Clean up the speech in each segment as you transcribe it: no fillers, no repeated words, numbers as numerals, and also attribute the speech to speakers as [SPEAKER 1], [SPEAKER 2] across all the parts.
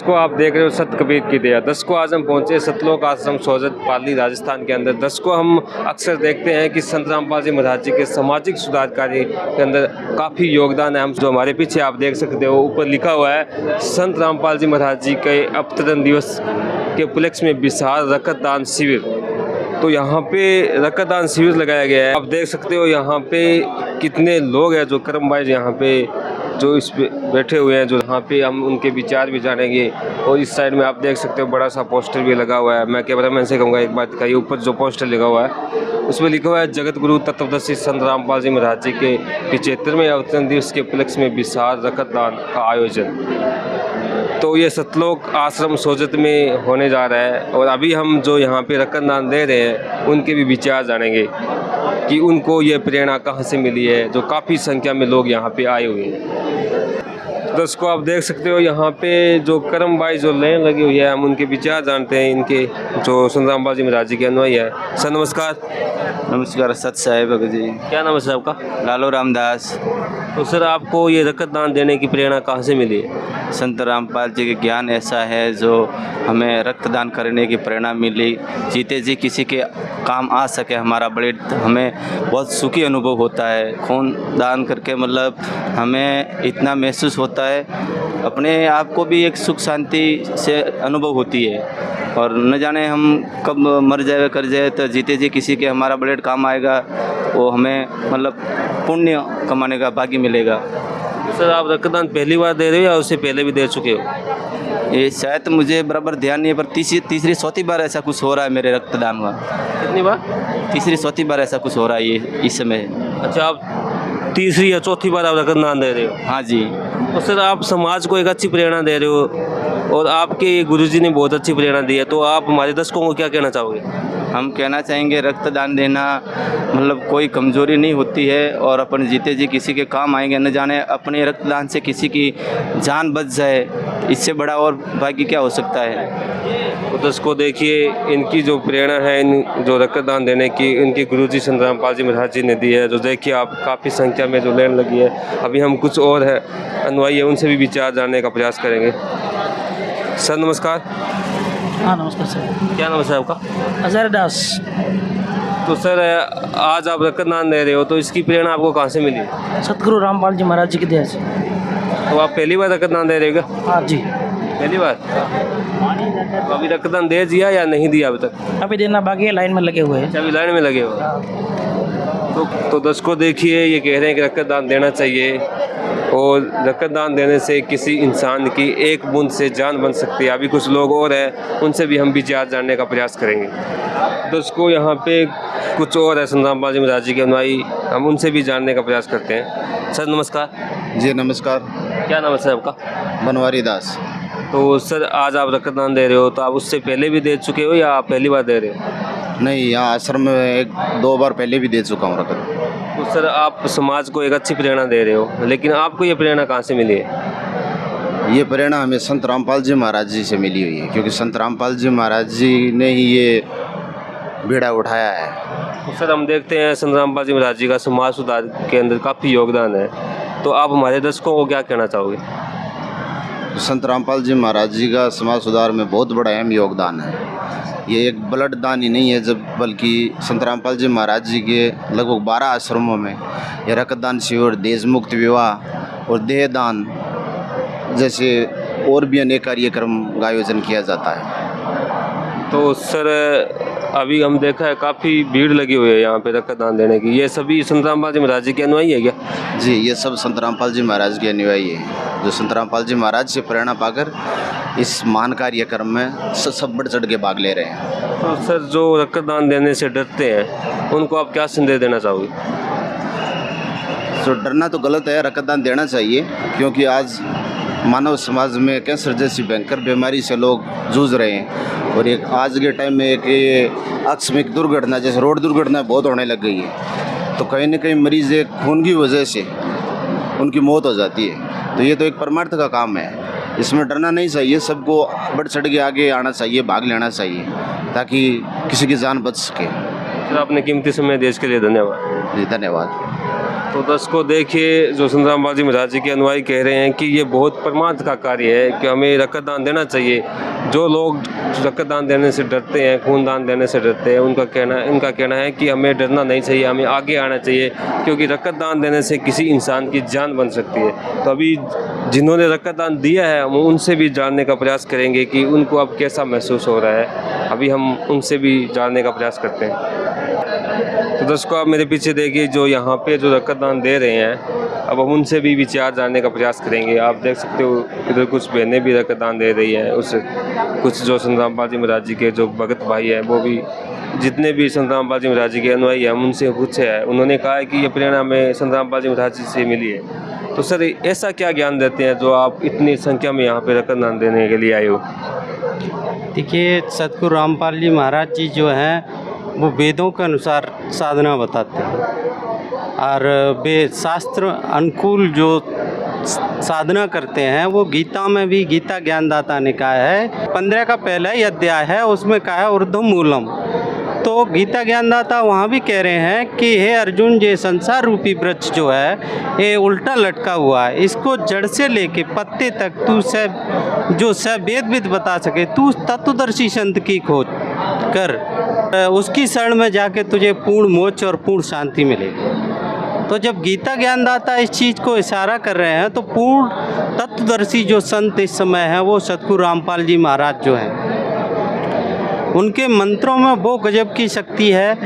[SPEAKER 1] को आप देख रहे हो सत कबीर की दया। 10 को आज हम पहुंचे सतलोक आश्रम सोजत पाली राजस्थान के अंदर। 10 को हम अक्सर देखते हैं कि संत रामपाल जी महाराज जी के सामाजिक सुधार कार्य के अंदर काफ़ी योगदान है। हम जो हमारे पीछे आप देख सकते हो ऊपर लिखा हुआ है संत रामपाल जी महाराज जी के अवतरण दिवस के उपलक्ष्य में विशाल रक्तदान शिविर। तो यहाँ पे रक्तदान शिविर लगाया गया है। आप देख सकते हो यहाँ पे कितने लोग हैं जो कर्म भाई यहाँ पे जो इस पे बैठे हुए हैं, जो यहाँ पे हम उनके विचार भी जानेंगे। और इस साइड में आप देख सकते हो बड़ा सा पोस्टर भी लगा हुआ है। मैं कैमरामैन से कहूँगा एक बात दिखाइए, ऊपर जो पोस्टर लगा हुआ है उसमें लिखा हुआ है जगत गुरु तत्वदर्शी संत रामपाल जी महाराज जी के 75वें अवतरण दिवस के उपलक्ष्य में विशाल रक्तदान का आयोजन। तो ये सतलोक आश्रम सोजत में होने जा रहा है और अभी हम जो यहाँ पे रक्तदान दे रहे हैं उनके भी विचार जानेंगे कि उनको ये प्रेरणा कहाँ से मिली है, जो काफ़ी संख्या में लोग यहाँ पे आए हुए हैं। तो इसको आप देख सकते हो यहाँ पे जो कर्म भाई जो लाइन लगी हुई है, हम उनके विचार जानते हैं। इनके जो संत रामपाल जी महाराज जी के अनुयायी है। सर नमस्कार।
[SPEAKER 2] नमस्कार सत साहेब जी।
[SPEAKER 1] क्या नाम है सर आपका?
[SPEAKER 2] लालू रामदास।
[SPEAKER 1] तो सर आपको ये रक्तदान देने की प्रेरणा कहाँ से मिली है?
[SPEAKER 2] संत रामपाल जी के ज्ञान ऐसा है जो हमें रक्तदान करने की प्रेरणा मिली। जीते जी किसी के काम आ सके हमारा बड़े, हमें बहुत सुखी अनुभव होता है। खून दान करके मतलब हमें इतना महसूस होता है, अपने आप को भी एक सुख शांति से अनुभव होती है। और न जाने हम कब मर जाए कर जाए, तो जीते जी किसी के हमारा बड़े काम आएगा, वो हमें मतलब पुण्य कमाने का भाग्य मिलेगा।
[SPEAKER 1] सर आप रक्तदान पहली बार दे रहे हो या उससे पहले भी दे चुके हो?
[SPEAKER 2] ये शायद मुझे बराबर ध्यान नहीं है, पर तीसरी चौथी बार ऐसा कुछ हो रहा है मेरे रक्तदान का।
[SPEAKER 1] कितनी बार?
[SPEAKER 2] तीसरी चौथी बार ऐसा कुछ हो रहा है ये इस समय।
[SPEAKER 1] अच्छा, आप तीसरी या चौथी बार आप रक्तदान दे रहे हो?
[SPEAKER 2] हाँ जी।
[SPEAKER 1] तो सर आप समाज को एक अच्छी प्रेरणा दे रहे हो और आपके गुरुजी ने बहुत अच्छी प्रेरणा दी है, तो आप हमारे दर्शकों को क्या कहना चाहोगे?
[SPEAKER 2] हम कहना चाहेंगे रक्तदान देना मतलब कोई कमज़ोरी नहीं होती है, और अपन जीते जी किसी के काम आएंगे। न जाने अपने रक्तदान से किसी की जान बच जाए, इससे बड़ा और भाग्य क्या हो सकता है।
[SPEAKER 1] तो दर्शकों देखिए इनकी जो प्रेरणा है, इन जो रक्तदान देने की इनके गुरुजी संत रामपाल जी महाराज जी ने दी है। जो देखिए आप काफ़ी संख्या में जो लाइन लगी है। अभी हम कुछ और है अनुयायी है उनसे भी विचार जानने का प्रयास करेंगे। सर नमस्कार।
[SPEAKER 3] हाँ नमस्कार सर।
[SPEAKER 1] क्या नाम है सर आपका?
[SPEAKER 3] अजहर दास।
[SPEAKER 1] तो सर आज आप रक्तदान दे रहे हो, तो इसकी प्रेरणा आपको कहाँ से मिली?
[SPEAKER 3] सतगुरु रामपाल जी महाराज जी की दया से।
[SPEAKER 1] तो आप पहली बार रक्तदान दे रहे हो क्या?
[SPEAKER 3] हाँ जी।
[SPEAKER 1] पहली बार? तो अभी रक्तदान दे दिया या नहीं दिया अभी तक?
[SPEAKER 3] अभी देना बाकी है, लाइन में लगे हुए हैं।
[SPEAKER 1] अभी लाइन में लगे हो? तो दर्शकों देखिए ये कह रहे हैं कि रक्तदान देना चाहिए और रक्तदान देने से किसी इंसान की एक बूंद से जान बन सकती है। अभी कुछ लोग और हैं उनसे भी हम विचार जानने का प्रयास करेंगे। दोस्तों यहाँ पे कुछ और है संत रामपाल जी महाराज जी के अनुयायी, हम उनसे भी जानने का प्रयास करते हैं। सर नमस्कार।
[SPEAKER 2] जी नमस्कार।
[SPEAKER 1] क्या नाम है सर आपका?
[SPEAKER 2] बनवारी दास।
[SPEAKER 1] तो सर आज आप रक्तदान दे रहे हो, तो आप उससे पहले भी दे चुके हो या आप पहली बार दे रहे हो?
[SPEAKER 2] नहीं, यहाँ आश्रम में 1-2 बार पहले भी दे चुका हूँ रक्त।
[SPEAKER 1] तो सर आप समाज को एक अच्छी प्रेरणा दे रहे हो, लेकिन आपको ये प्रेरणा कहाँ से मिली है?
[SPEAKER 2] ये प्रेरणा हमें संत रामपाल जी महाराज जी से मिली हुई है, क्योंकि संत रामपाल जी महाराज जी ने ही ये बीड़ा उठाया है।
[SPEAKER 1] तो सर हम देखते हैं संत रामपाल जी महाराज जी का समाज सुधार के अंदर काफ़ी योगदान है, तो आप हमारे दर्शकों को क्या कहना चाहोगे?
[SPEAKER 2] संत रामपाल जी महाराज जी का समाज सुधार में बहुत बड़ा अहम योगदान है। ये एक ब्लड दान ही नहीं है, जब बल्कि संत रामपाल जी महाराज जी के लगभग 12 आश्रमों में ये रक्तदान शिविर, देश मुक्त विवाह और देहदान जैसे और भी अनेक कार्यक्रम का आयोजन किया जाता है।
[SPEAKER 1] तो सर अभी हम देखा है काफ़ी भीड़ लगी हुई है यहाँ पे रक्तदान देने की, ये सभी संत रामपाल जी महाराज जी के अनुयायी है क्या?
[SPEAKER 2] जी, ये सब संत रामपाल जी महाराज के अनुयायी हैं, जो संत रामपाल जी महाराज से प्रेरणा पाकर इस महान कार्यक्रम में सब बढ़ चढ़ के भाग ले रहे हैं।
[SPEAKER 1] तो सर जो रक्तदान देने से डरते हैं उनको आप क्या संदेश देना चाहोगे?
[SPEAKER 2] तो डरना तो गलत है, रक्तदान देना चाहिए, क्योंकि आज मानव समाज में कैंसर जैसी भयंकर बीमारी से लोग जूझ रहे हैं। और एक आज के टाइम में एक ये आकस्मिक दुर्घटना जैसे रोड दुर्घटना बहुत होने लग गई है, तो कहीं न कहीं मरीज़ एक खून की वजह से उनकी मौत हो जाती है। तो ये तो एक परमार्थ का काम है, इसमें डरना नहीं चाहिए। सबको बढ़ चढ़ के आगे आना चाहिए, भाग लेना चाहिए, ताकि किसी की जान बच सके।
[SPEAKER 1] सर आपने कीमती समय देश के लिए धन्यवाद।
[SPEAKER 2] जी धन्यवाद।
[SPEAKER 1] तो दर्शकों देखिए, जो संतराम बालाजी महाराज जी के अनुयायी कह रहे हैं कि ये बहुत परमार्थ का कार्य है कि हमें रक्तदान देना चाहिए। जो लोग रक्तदान देने से डरते हैं, खूनदान देने से डरते हैं, इनका कहना है कि हमें डरना नहीं चाहिए, हमें आगे आना चाहिए, क्योंकि रक्तदान देने से किसी इंसान की जान बन सकती है। तो अभी जिन्होंने रक्तदान दिया है हम उनसे भी जानने का प्रयास करेंगे कि उनको अब कैसा महसूस हो रहा है। अभी हम उनसे भी जानने का प्रयास करते हैं। तो दर्शकों, आप मेरे पीछे देखिए, जो यहाँ पे जो रक्तदान दे रहे हैं, अब हम उनसे भी विचार जानने का प्रयास करेंगे। आप देख सकते हो इधर कुछ बहनें भी रक्तदान दे रही हैं, उस कुछ जो संतराम बालाजी महाराज जी के जो भगत भाई हैं, वो भी जितने भी संतराम बालाजी महाराज जी के अनुयायी हैं, हम उनसे पूछे हैं। उन्होंने कहा है कि ये प्रेरणा हमें संतराम बालाजी महाराज जी से मिली है। तो सर, ऐसा क्या ज्ञान देते हैं जो आप इतनी संख्या में यहाँ पे रक्तदान देने के लिए आए हो?
[SPEAKER 4] देखिए, सतगुरु रामपाल जी महाराज जी जो हैं वो वेदों के अनुसार साधना बताते हैं और वे शास्त्र अनुकूल जो साधना करते हैं वो गीता में भी, गीता ज्ञानदाता ने कहा है, 15 का पहला ही अध्याय है, उसमें कहा है ऊर्ध्व मूलम। तो गीता ज्ञानदाता वहाँ भी कह रहे हैं कि हे अर्जुन, ये संसार रूपी वृक्ष जो है ये उल्टा लटका हुआ है, इसको जड़ से लेके पत्ते तक तू सब वेद बता सके, तू तत्वदर्शी संत की खोज कर, उसकी शरण में जाके तुझे पूर्ण मोक्ष और पूर्ण शांति मिलेगी। तो जब गीता ज्ञानदाता इस चीज़ को इशारा कर रहे हैं तो पूर्ण तत्वदर्शी जो संत इस समय हैं वो सतगुरु रामपाल जी महाराज जो हैं, उनके मंत्रों में वो गजब की शक्ति है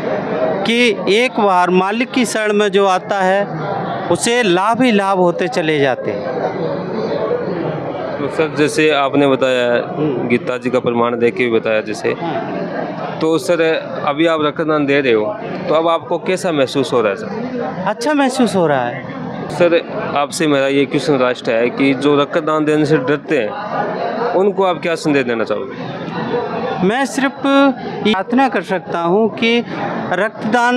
[SPEAKER 4] कि एक बार मालिक की शरण में जो आता है उसे लाभ ही लाभ होते चले जाते हैं।
[SPEAKER 1] तो सर, जैसे आपने बताया, गीता जी का प्रमाण दे के भी बताया जैसे, तो सर अभी आप रक्तदान दे रहे हो, तो अब आपको कैसा महसूस हो रहा है सर?
[SPEAKER 4] अच्छा महसूस हो रहा है।
[SPEAKER 1] सर, आपसे मेरा ये क्वेश्चन लास्ट है कि जो रक्तदान देने से डरते हैं उनको आप क्या संदेश देना चाहोगे?
[SPEAKER 4] मैं सिर्फ प्रार्थना कर सकता हूँ कि रक्तदान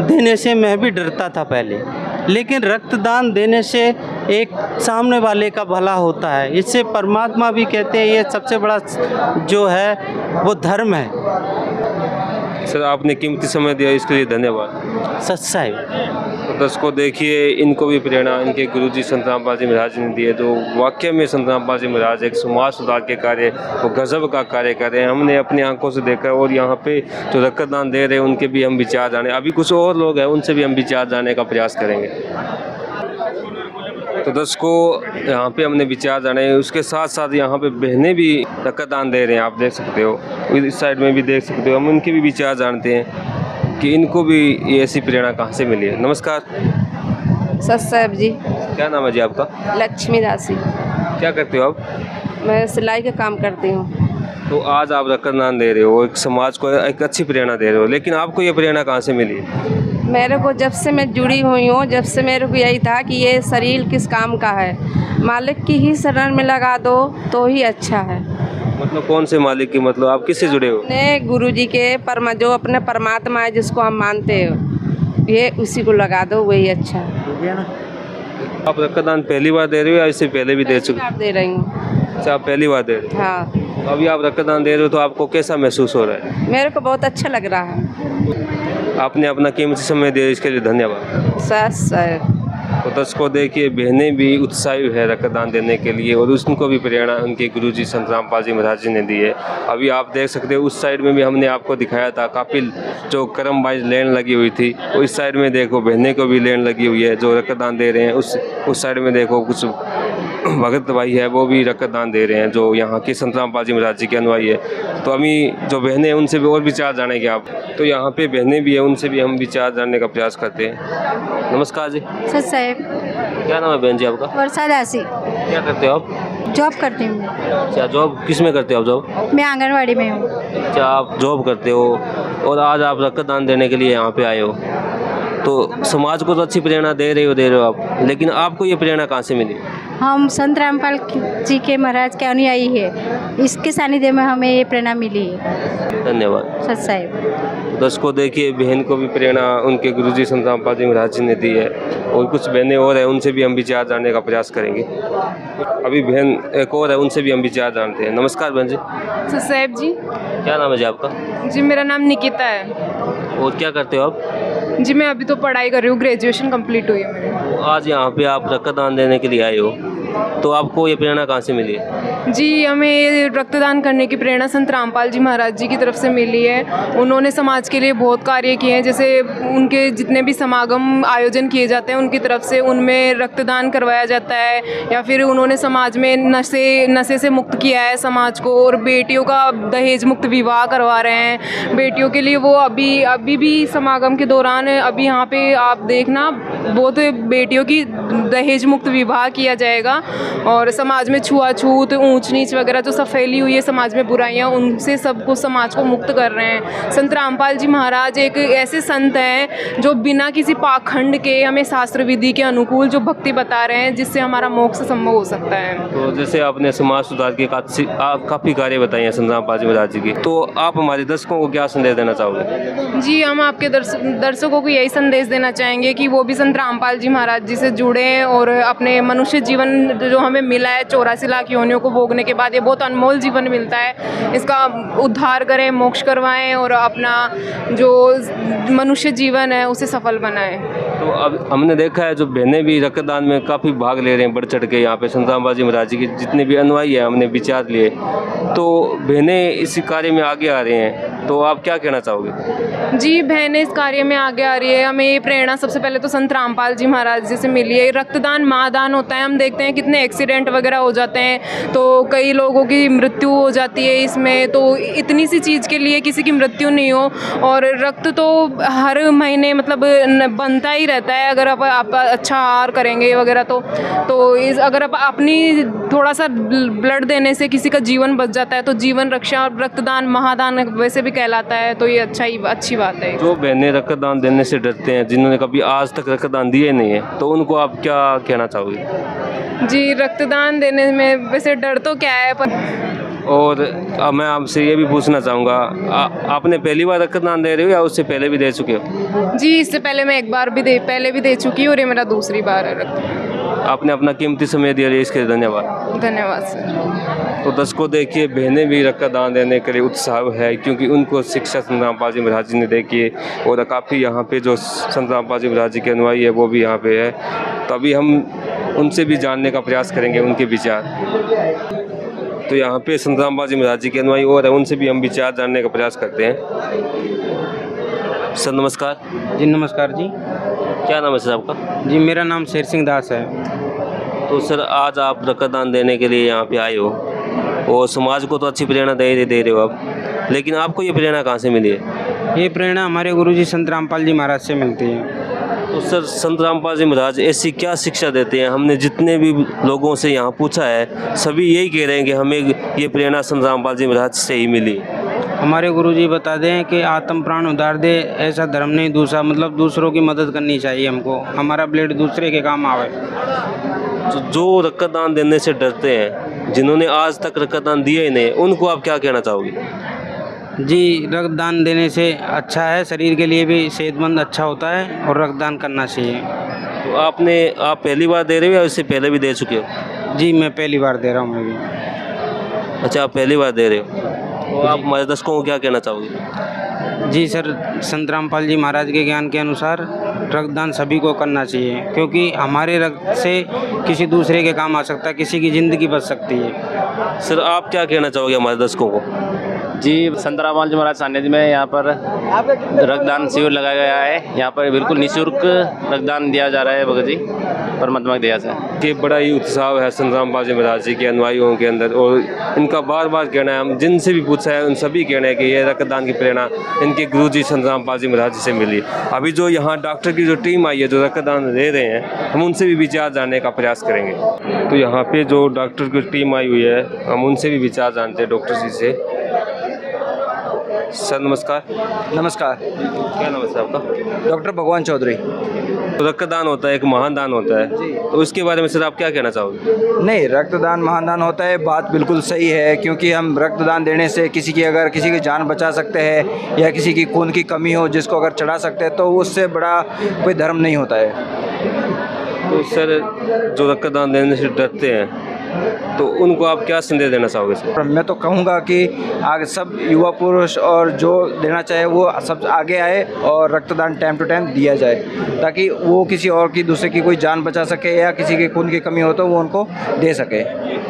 [SPEAKER 4] देने से मैं भी डरता था पहले, लेकिन रक्तदान देने से एक सामने वाले का भला होता है। इससे परमात्मा भी कहते हैं ये सबसे बड़ा जो है वो धर्म है।
[SPEAKER 1] सर, आपने कीमती समय दिया, इसके लिए धन्यवाद।
[SPEAKER 4] सच्चाई।
[SPEAKER 1] तो दर्शकों देखिए, इनको भी प्रेरणा इनके गुरुजी संतराम बालाजी महाराज ने दी है। जो वाकई में संतराम बालाजी महाराज एक समाज सुधार के कार्य, वो गजब का कार्य कर रहे हैं। हमने अपनी आंखों से देखा, और यहाँ पे जो रक्तदान दे रहे हैं उनके भी हम विचार जाने, अभी कुछ और लोग हैं उनसे भी हम विचार जानने का प्रयास करेंगे। तो दर्शकों, यहाँ पे हमने विचार जाने, उसके साथ साथ यहाँ पे बहनें भी रक्तदान दे रहे हैं, आप देख सकते हो, इस साइड में भी देख सकते हो। हम उनके भी विचार जानते हैं कि इनको भी ये ऐसी प्रेरणा कहाँ से मिली है। नमस्कार।
[SPEAKER 5] सत साहब जी।
[SPEAKER 1] क्या नाम है जी आपका?
[SPEAKER 5] लक्ष्मी दासी।
[SPEAKER 1] क्या करते हो आप?
[SPEAKER 5] मैं सिलाई का काम करती हूँ।
[SPEAKER 1] तो आज आप रक्तदान दे रहे हो, एक समाज को एक अच्छी प्रेरणा दे रहे हो, लेकिन आपको ये प्रेरणा कहाँ से मिली?
[SPEAKER 5] मेरे को जब से मैं जुड़ी हुई हूँ, जब से मेरे को यही था कि ये शरीर किस काम का है, मालिक की ही शरण में लगा दो तो ही अच्छा है।
[SPEAKER 1] मतलब कौन से मालिक की, मतलब आप किससे जुड़े हो?
[SPEAKER 5] अपने गुरु जी के जो अपने परमात्मा है, जिसको हम मानते हो, ये उसी को लगा दो, वही अच्छा है।
[SPEAKER 1] आप रक्तदान पहली बार दे रहे हो या इससे पहले भी दे चुके?
[SPEAKER 5] दे रही हूँ।
[SPEAKER 1] अच्छा, आप पहली बार दे रहे हो?
[SPEAKER 5] हाँ।
[SPEAKER 1] तो अभी आप रक्तदान दे रहे हो, तो आपको कैसा महसूस हो रहा है?
[SPEAKER 5] मेरे को बहुत अच्छा लग रहा है।
[SPEAKER 1] आपने अपना कीमती समय दिया, इसके लिए धन्यवाद।
[SPEAKER 5] सर।
[SPEAKER 1] तो दर्शकों देखिए, बहनें भी उत्साही है रक्तदान देने के लिए, और उनको भी प्रेरणा उनके गुरुजी संतराम बालाजी महाराज जी ने दी है। अभी आप देख सकते हो, उस साइड में भी हमने आपको दिखाया था, काफ़ी जो क्रम वाइज लेन लगी हुई थी, और इस साइड में देखो बहनें को भी लेन लगी हुई है जो रक्तदान दे रहे हैं। उस साइड में देखो कुछ भगत भाई है, वो भी रक्तदान दे रहे हैं, जो यहाँ के संतराम बालाजी महाराज जी के अनुयायी है। तो अभी जो बहनें हैं उनसे भी और विचार जानेंगे आप। तो यहाँ पे बहनें भी हैं, उनसे भी हम विचार जानने का प्रयास करते हैं। नमस्कार जी।
[SPEAKER 6] सर साहब।
[SPEAKER 1] क्या नाम है बहन जी आपका?
[SPEAKER 6] वर्षा दासी।
[SPEAKER 1] क्या करते हो आप?
[SPEAKER 6] जॉब करती हूँ।
[SPEAKER 1] अच्छा, जॉब किस में करते हो आप जॉब?
[SPEAKER 6] मैं आंगनवाड़ी में हूँ।
[SPEAKER 1] अच्छा, आप जॉब करते हो और आज आप रक्तदान देने के लिए यहाँ पे आए हो, तो समाज को तो अच्छी प्रेरणा दे रहे हो आप, लेकिन आपको ये प्रेरणा कहाँ से मिली?
[SPEAKER 6] हम संत रामपाल जी के महाराज के अनुयायी है, इसके सानिध्य में हमें ये प्रेरणा मिली है।
[SPEAKER 1] धन्यवाद।
[SPEAKER 6] सत साहब।
[SPEAKER 1] दर्शकों देखिए, बहन को भी प्रेरणा उनके गुरुजी संतराम बालाजी महाराज जी ने दी है, और कुछ बहनें और हैं, उनसे भी हम विचार जानने का प्रयास करेंगे। अभी बहन एक और है, उनसे भी हम विचार जानते हैं। नमस्कार बहन जी।
[SPEAKER 7] सत साहब जी।
[SPEAKER 1] क्या नाम है जी आपका?
[SPEAKER 7] जी, मेरा नाम निकिता है।
[SPEAKER 1] और क्या करते हो आप?
[SPEAKER 7] जी मैं अभी तो पढ़ाई कर रही हूँ, ग्रेजुएशन कंप्लीट हुई है मेरी।
[SPEAKER 1] आज यहाँ पे आप रक्तदान देने के लिए आए हो, तो आपको ये प्रेरणा कहाँ से मिली है?
[SPEAKER 7] जी हमें ये रक्तदान करने की प्रेरणा संत रामपाल जी महाराज जी की तरफ से मिली है। उन्होंने समाज के लिए बहुत कार्य किए हैं, जैसे उनके जितने भी समागम आयोजन किए जाते हैं उनकी तरफ से उनमें रक्तदान करवाया जाता है, या फिर उन्होंने समाज में नशे से मुक्त किया है समाज को, और बेटियों का दहेज मुक्त विवाह करवा रहे हैं बेटियों के लिए। वो अभी भी समागम के दौरान अभी यहाँ पे आप देखना बहुत बेटियों की दहेज मुक्त विवाह किया जाएगा, और समाज में छुआछूत ऊंच नीच वगैरह जो सब फैली हुई है समाज में बुराइयां, उनसे सबको समाज को मुक्त कर रहे हैं। संत रामपाल जी महाराज एक ऐसे संत हैं जो बिना किसी पाखंड के हमें शास्त्र विधि के अनुकूल जो भक्ति बता रहे हैं, जिससे हमारा मोक्ष संभव हो सकता है।
[SPEAKER 1] तो जैसे आपने समाज सुधार के काफ़ी कार्य बताए हैं संत रामपाल जी महाराज जी की, तो आप हमारे दर्शकों को क्या संदेश देना चाहोगे?
[SPEAKER 7] जी हम आपके दर्शकों को यही संदेश देना चाहेंगे कि वो भी संत रामपाल जी महाराज जी से जुड़े और अपने मनुष्य जीवन जो हमें मिला है 84 लाख योनियों को भोगने के बाद, ये बहुत अनमोल जीवन मिलता है, इसका उद्धार करें, मोक्ष करवाएं और अपना जो मनुष्य जीवन है उसे सफल बनाएं।
[SPEAKER 1] तो अब हमने देखा है जो बहनें भी रक्तदान में काफ़ी भाग ले रहे हैं बढ़ चढ़ के। यहाँ पे संत रामपाल जी महाराज जी के जितने भी अनुयायी हैं हमने विचार लिए, तो बहनें इस कार्य में आगे आ रही हैं, तो आप क्या कहना चाहोगे?
[SPEAKER 7] जी बहनें इस कार्य में आगे आ रही है, हमें ये प्रेरणा सबसे पहले तो संत रामपाल जी महाराज जी से मिली है। रक्तदान महादान होता है, हम देखते हैं कितने एक्सीडेंट वगैरह हो जाते हैं, तो कई लोगों की मृत्यु हो जाती है इसमें, तो इतनी सी चीज़ के लिए किसी की मृत्यु नहीं हो, और रक्त तो हर महीने मतलब बनता ही रहता है अगर आप अच्छा आहार करेंगे वगैरह, तो अगर आप अपनी थोड़ा सा ब्लड देने से किसी का जीवन बच जाता है तो जीवन रक्षा और रक्तदान महादान वैसे भी कहलाता है, तो ये अच्छी बात है।
[SPEAKER 1] जो बहनें रक्तदान देने से डरते हैं, जिन्होंने कभी आज तक रक्तदान दिए नहीं है, तो उनको आप क्या कहना चाहोगे?
[SPEAKER 7] जी रक्तदान देने में वैसे डर तो क्या है, पर
[SPEAKER 1] और मैं आपसे ये भी पूछना चाहूँगा, आपने पहली बार रक्तदान दे रहे हो या उससे पहले भी दे चुके हो?
[SPEAKER 7] जी इससे पहले मैं एक बार भी पहले भी दे चुकी हूँ और ये मेरा दूसरी बार है रक्तदान।
[SPEAKER 1] आपने अपना कीमती समय दिया है, इसके लिए धन्यवाद।
[SPEAKER 7] धन्यवाद सर।
[SPEAKER 1] तो दर्शकों देखिए, बहनें भी रक्तदान देने के लिए उत्साह है, क्योंकि उनको शिक्षा संत रामपाल जी महाराज जी ने देखी है, और काफ़ी यहाँ पे जो संत रामपाल जी महाराज जी के अनुयायी है वो भी यहाँ पे है, तो अभी हम उनसे भी जानने का प्रयास करेंगे उनके विचार। तो यहाँ पे संत रामपाल जी महाराज जी के अनुयायी और है, उनसे भी हम विचार जानने का प्रयास करते हैं। सर नमस्कार।
[SPEAKER 8] जी नमस्कार जी।
[SPEAKER 1] क्या नाम है सर आपका?
[SPEAKER 8] जी मेरा नाम शेर सिंह दास है।
[SPEAKER 1] तो सर आज आप रक्तदान देने के लिए यहाँ पे आए हो, और समाज को तो अच्छी प्रेरणा दे रहे हो आप, लेकिन आपको ये प्रेरणा कहाँ से मिली है?
[SPEAKER 8] ये प्रेरणा हमारे गुरुजी संत रामपाल जी महाराज से मिलती है।
[SPEAKER 1] तो सर संत रामपाल जी महाराज ऐसी क्या शिक्षा देते हैं? हमने जितने भी लोगों से यहाँ पूछा है, सभी यही कह रहे हैं कि हमें ये प्रेरणा संत रामपाल जी महाराज से ही मिली।
[SPEAKER 8] हमारे गुरुजी बताते हैं कि आत्म प्राण उधार दे, ऐसा धर्म नहीं दूसरा, मतलब दूसरों की मदद करनी चाहिए हमको, हमारा ब्लेड दूसरे के काम आवे।
[SPEAKER 1] तो जो रक्तदान देने से डरते हैं, जिन्होंने आज तक रक्तदान दिया ही नहीं, उनको आप क्या कहना चाहोगे?
[SPEAKER 8] जी रक्तदान देने से अच्छा है, शरीर के लिए भी सेहतमंद अच्छा होता है, और रक्तदान करना चाहिए।
[SPEAKER 1] तो आप पहली बार दे रहे हो या इससे पहले भी दे चुके हो?
[SPEAKER 8] जी मैं पहली बार दे रहा हूँ मैं भी।
[SPEAKER 1] अच्छा आप पहली बार दे रहे हो, तो आप हमारे दर्शकों को क्या कहना चाहोगे?
[SPEAKER 8] जी सर, संत रामपाल जी महाराज के ज्ञान के अनुसार रक्तदान सभी को करना चाहिए, क्योंकि हमारे रक्त से किसी दूसरे के काम आ सकता है, किसी की ज़िंदगी बच सकती है।
[SPEAKER 1] सर आप क्या कहना चाहोगे हमारे दर्शकों को?
[SPEAKER 9] जी संत रामपाल जी महाराज सानिध्य में यहाँ पर रक्तदान शिविर लगाया गया है। यहाँ पर बिल्कुल निःशुल्क रक्तदान दिया जा रहा है भगत जी परमात्मा की दया से।
[SPEAKER 1] कि बड़ा ही उत्साह है संत रामपाल जी महाराज जी के अनुयायियों के अंदर, और इनका बार बार कहना है, हम जिनसे भी पूछा है उन सभी कहना है कि ये रक्तदान की प्रेरणा इनके गुरुजी संत रामपाल जी महाराज जी से मिली। अभी जो यहाँ डॉक्टर की जो टीम आई है जो रक्तदान दे रहे हैं, हम उनसे भी विचार जानने का प्रयास करेंगे। तो यहाँ पे जो डॉक्टर की टीम आई हुई है, हम उनसे भी विचार जानते हैं डॉक्टर जी से। सर नमस्कार।
[SPEAKER 10] नमस्कार।
[SPEAKER 1] क्या नाम है सर आपका?
[SPEAKER 10] डॉक्टर भगवान चौधरी।
[SPEAKER 1] तो रक्तदान होता है, एक महान दान होता है, तो इसके बारे में सर आप क्या कहना चाहोगे?
[SPEAKER 10] नहीं, रक्तदान महान दान होता है, बात बिल्कुल सही है, क्योंकि हम रक्तदान देने से किसी की जान बचा सकते हैं, या किसी की खून की कमी हो जिसको अगर चढ़ा सकते हैं, तो उससे बड़ा कोई धर्म नहीं होता है।
[SPEAKER 1] तो सर जो रक्तदान देने से डरते हैं, तो उनको आप क्या संदेश देना चाहोगे सर?
[SPEAKER 10] मैं तो कहूँगा कि आगे सब युवा पुरुष और जो देना चाहे वो सब आगे आए और रक्तदान टाइम टू टाइम दिया जाए, ताकि वो किसी और की दूसरे की कोई जान बचा सके या किसी के खून की कमी हो तो वो उनको दे सके।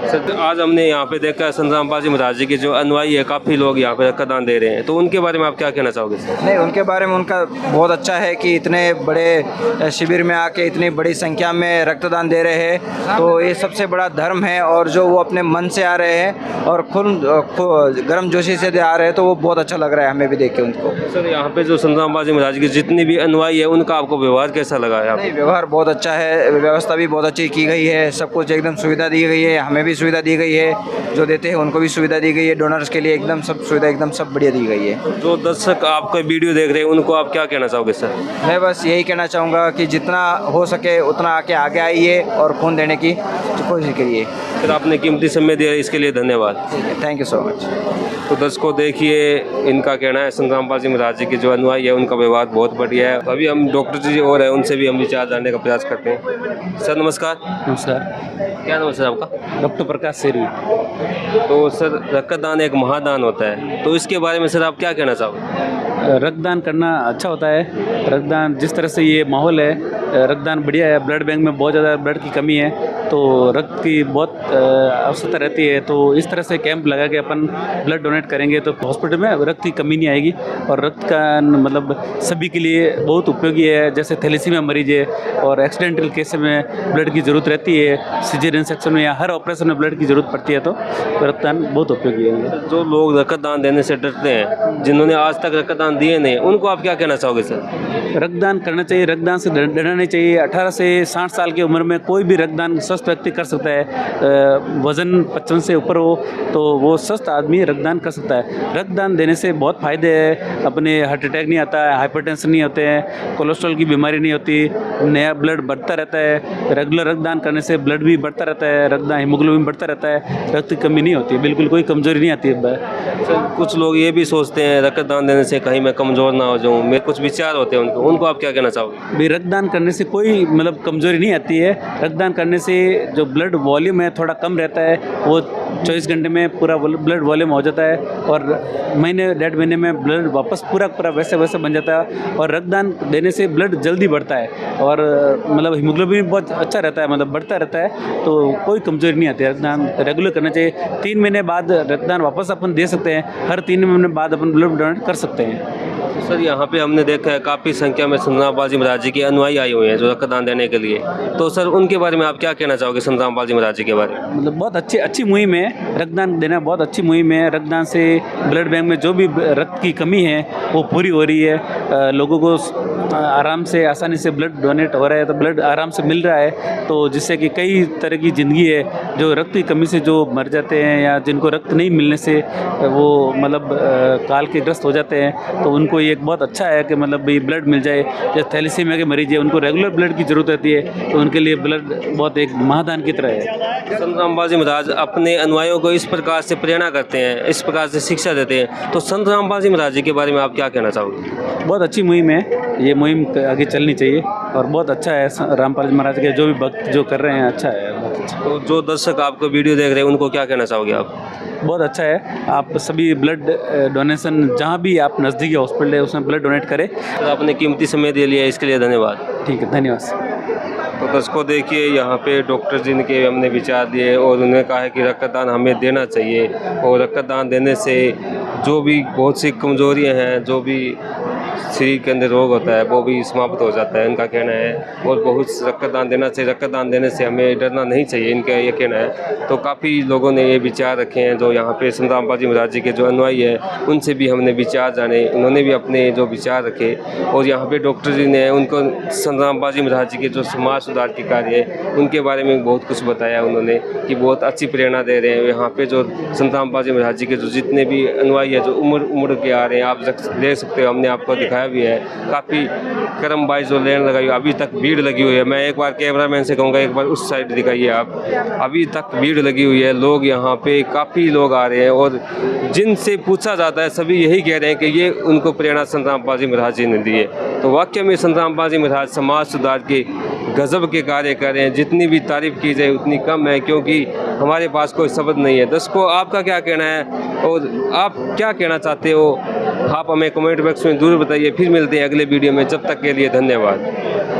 [SPEAKER 1] सर आज हमने यहाँ पे देखा संत रामपाल जी महाराज जी के जो अनुयायी है काफ़ी लोग यहाँ पे रक्तदान दे रहे हैं, तो उनके बारे में आप क्या कहना चाहोगे सर?
[SPEAKER 10] नहीं, उनके बारे में उनका बहुत अच्छा है कि इतने बड़े शिविर में आके इतनी बड़ी संख्या में रक्तदान दे रहे हैं, तो ये सबसे बड़ा धर्म है। और जो वो अपने मन से आ रहे हैं और खुद गर्म जोशी से आ रहे हैं, तो वो बहुत अच्छा लग रहा है हमें भी देख के उनको।
[SPEAKER 1] सर यहाँ पे जो संत रामपाल जी महाराज के जितनी भी अनुयायी है उनका आपको व्यवहार कैसा लगा है?
[SPEAKER 10] नहीं, व्यवहार बहुत अच्छा है, व्यवस्था भी बहुत अच्छी की गई है, सब कुछ एकदम सुविधा दी गई है, हमें भी सुविधा दी गई है, जो देते हैं उनको भी सुविधा दी गई है, डोनर्स के लिए एकदम सब सुविधा एकदम सब बढ़िया दी गई है।
[SPEAKER 1] जो दर्शक आपका वीडियो देख रहे हैं उनको आप क्या कहना चाहोगे सर?
[SPEAKER 10] मैं बस यही कहना चाहूँगा कि जितना हो सके उतना आगे आइए और खून देने की कोशिश करिए।
[SPEAKER 1] सर आपने कीमती समय दिया इसके लिए धन्यवाद।
[SPEAKER 10] Thank you so much.
[SPEAKER 1] तो दर्शकों देखिए, इनका कहना है संत रामपाल जी महाराज जी के जो अनुयायी है उनका व्यवहार बहुत बढ़िया है। अभी हम डॉक्टर जी और हैं उनसे भी हम विचार जानने का प्रयास करते हैं। सर नमस्कार।
[SPEAKER 3] नमस्कार।
[SPEAKER 1] क्या नाम है सर आपका?
[SPEAKER 3] डॉक्टर प्रकाश सेरी।
[SPEAKER 1] तो सर रक्तदान एक महादान होता है, तो इसके बारे में सर आप क्या कहना चाहोगे?
[SPEAKER 3] रक्तदान करना अच्छा होता है। रक्तदान जिस तरह से ये माहौल है, रक्तदान बढ़िया है। ब्लड बैंक में बहुत ज़्यादा ब्लड की कमी है, तो रक्त की बहुत आवश्यकता रहती है। तो इस तरह से कैंप लगा के अपन ब्लड डोनेट करेंगे तो हॉस्पिटल में रक्त की कमी नहीं आएगी। और रक्त का मतलब सभी के लिए बहुत उपयोगी है। जैसे थैलेसीमिया मरीज है और एक्सीडेंटल केस में ब्लड की ज़रूरत रहती है, सिजेरियन सेक्शन में या हर ऑपरेशन में ब्लड की ज़रूरत पड़ती है, तो रक्तदान बहुत उपयोगी है।
[SPEAKER 1] जो लोग रक्तदान देने से डरते हैं, जिन्होंने आज तक रक्तदान दिए नहीं, उनको आप क्या कहना चाहोगे सर?
[SPEAKER 3] रक्तदान करना चाहिए, रक्तदान से डरना नहीं चाहिए। 18 से 60 साल की उम्र में कोई भी रक्तदान स्वस्थ व्यक्ति कर सकता है। वजन 55 से ऊपर हो तो वो स्वस्थ आदमी रक्तदान कर सकता है। रक्तदान देने से बहुत फ़ायदे हैं। अपने हार्ट अटैक नहीं आता है, हाइपरटेंशन नहीं होते हैं, कोलेस्ट्रॉल की बीमारी नहीं होती, नया ब्लड बढ़ता रहता है। रेगुलर रक्तदान करने से ब्लड भी बढ़ता रहता है, रक्तदान हीमोग्लोबिन बढ़ता रहता है, रक्त की कमी नहीं होती, बिल्कुल कोई कमजोरी नहीं आती है।
[SPEAKER 1] सर कुछ लोग ये भी सोचते हैं रक्तदान देने से कहीं मैं कमज़ोर ना हो जाऊँ, मेरे कुछ विचार होते हैं उनको आप क्या कहना चाहोगे?
[SPEAKER 3] भी रक्तदान करने से कोई मतलब कमजोरी नहीं आती है। रक्तदान करने से जो ब्लड वॉल्यूम है थोड़ा कम रहता है, वो 24 घंटे में पूरा ब्लड वॉल्यूम हो जाता है और महीने 1.5 महीने में ब्लड वापस पूरा वैसे बन जाता है। और रक्तदान देने से ब्लड जल्दी बढ़ता है और मतलब हीमोग्लोबिन बहुत अच्छा रहता है, मतलब बढ़ता रहता है, तो कोई कमजोरी नहीं आती है। रक्तदान रेगुलर करना चाहिए। 3 महीने बाद रक्तदान वापस अपन दे सकते हैं, हर 3 महीने बाद अपन ब्लड डोनेट कर सकते हैं।
[SPEAKER 1] सर यहाँ पे हमने देखा है काफ़ी संख्या में संत रामपाल जी महाराज जी के अनुयायी आए हुए हैं जो रक्तदान देने के लिए, तो सर उनके बारे में आप क्या कहना चाहोगे संत रामपाल जी महाराज जी के बारे में?
[SPEAKER 3] मतलब बहुत अच्छी मुहिम है, रक्तदान देना बहुत अच्छी मुहिम है। रक्तदान से ब्लड बैंक में जो भी रक्त की कमी है वो पूरी हो रही है। लोगों को आराम से आसानी से ब्लड डोनेट हो रहा है, तो ब्लड आराम से मिल रहा है, तो जिससे कि कई तरह की ज़िंदगी है जो रक्त की कमी से जो मर जाते हैं या जिनको रक्त नहीं मिलने से वो मतलब काल के ग्रस्त हो जाते हैं, तो उनको ये एक बहुत अच्छा है कि मतलब भी ब्लड मिल जाए। जैसे थैलेसीमिया के मरीज है उनको रेगुलर ब्लड की ज़रूरत रहती है, तो उनके लिए ब्लड बहुत एक महादान की तरह है।
[SPEAKER 1] संत रामपाल जी महाराज अपने अनुयायियों को इस प्रकार से प्रेरणा करते हैं, इस प्रकार से शिक्षा देते हैं, तो संत रामपाल जी महाराज जी के बारे में आप क्या कहना चाहोगे?
[SPEAKER 3] बहुत अच्छी मुहिम है, ये मुहिम आगे चलनी चाहिए और बहुत अच्छा है। रामपाल जी महाराज के जो भी भक्त जो कर रहे हैं अच्छा है, बहुत अच्छा।
[SPEAKER 1] तो जो दर्शक आपको वीडियो देख रहे हैं उनको क्या कहना चाहोगे आप?
[SPEAKER 3] बहुत अच्छा है। आप सभी ब्लड डोनेशन जहाँ भी आप नज़दीकी हॉस्पिटल है उसमें ब्लड डोनेट करें।
[SPEAKER 1] तो आपने कीमती समय दे लिया इसके लिए धन्यवाद।
[SPEAKER 3] ठीक है, धन्यवाद।
[SPEAKER 1] तो दर्शकों देखिए यहाँ पे डॉक्टर जी के हमने विचार दिए और उन्होंने कहा है कि रक्तदान हमें देना चाहिए और रक्तदान देने से जो भी बहुत सी कमजोरियाँ हैं, जो भी शरीर के अंदर रोग होता है वो भी समाप्त हो जाता है, इनका कहना है। और बहुत रक्तदान देना चाहिए, रक्तदान देने से हमें डरना नहीं चाहिए, इनका ये कहना है। तो काफ़ी लोगों ने ये विचार रखे हैं जो यहाँ पे संत रामपाल जी महाराज जी के जो अनुयायी है उनसे भी हमने विचार जाने, उन्होंने भी अपने जो विचार रखे। और यहाँ पे डॉक्टर जी ने उनको संत रामपाल जी महाराज जी के जो समाज सुधार के कार्य है उनके बारे में बहुत कुछ बताया उन्होंने कि बहुत अच्छी प्रेरणा दे रहे हैं। यहाँ पे जो संत रामपाल जी महाराज जी के जो जितने भी अनुयायी है जो उम्र के आ रहे हैं, आप देख सकते हो, हमने आपको दिखाया भी है। काफ़ी क्रम बाई जो लेन लगाई, अभी तक भीड़ लगी हुई है। मैं एक बार कैमरामैन से कहूँगा एक बार उस साइड दिखाइए आप, अभी तक भीड़ लगी हुई है। लोग यहाँ पे काफ़ी लोग आ रहे हैं और जिनसे पूछा जाता है सभी यही कह रहे हैं कि ये उनको प्रेरणा संत रामपाल जी महाराज जी ने दी है। तो वाकई में संत रामपाल जी महाराज समाज सुधार के गज़ब के कार्य कर रहे हैं। जितनी भी तारीफ़ की जाए उतनी कम है, क्योंकि हमारे पास कोई शब्द नहीं है। दर्शकों, आपका क्या कहना है और आप क्या कहना चाहते हो, आप हमें कमेंट बॉक्स में ज़रूर बताइए। फिर मिलते हैं अगले वीडियो में, जब तक के लिए धन्यवाद।